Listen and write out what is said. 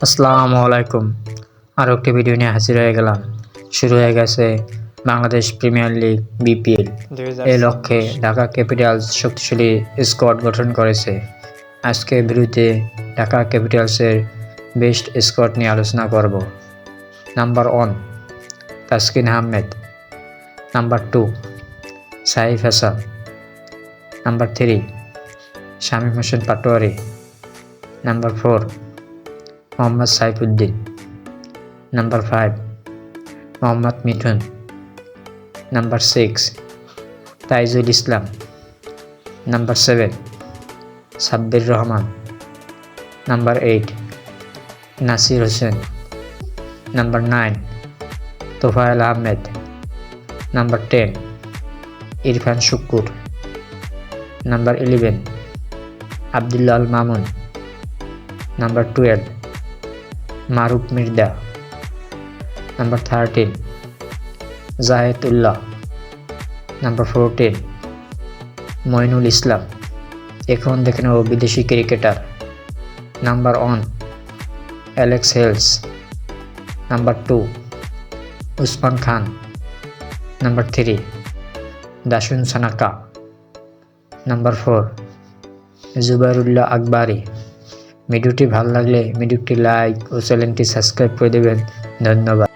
আসসালামু আলাইকুম। আরও একটি ভিডিও নিয়ে হাজির হয়ে গেলাম। শুরু হয়ে গেছে বাংলাদেশ প্রিমিয়ার লিগ বিপিএল। এই লক্ষ্যে ঢাকা ক্যাপিটালস শক্তিশালী স্কোয়াড গঠন করেছে। আজকের ভিডিওতে ঢাকা ক্যাপিটালসের বেস্ট স্কোয়াড নিয়ে আলোচনা করব। Number 1 Taskin Ahmed, number 2 Saif Hasan, number 3 Shamim Hossain Patwari, number 4 Mohammad Saifuddin, number 5 Mohammad Mithun, number 6 Taijul Islam, number 7 Sabbir Rahman, number 8 Nasir Hossain, number 9 Tofael Ahmed, number 10 Irfan Shukkur, number 11 Abdullah Al Mamun, number 12 Maruf Mirza, number 13 Zahed Ullah, number 14 Mainul Islam. এখন দেখে নেব বিদেশি cricketer. Number 1 Alex Hales, number 2 Usman খান, নাম্বার 3 দাসুন সানাকা, নাম্বার 4 জুবাইরুল্লাহ আকবারি। ভিডিওটি ভালো লাগলে ভিডিওটি লাইক ও চ্যানেলটি সাবস্ক্রাইব করে দেবেন। ধন্যবাদ।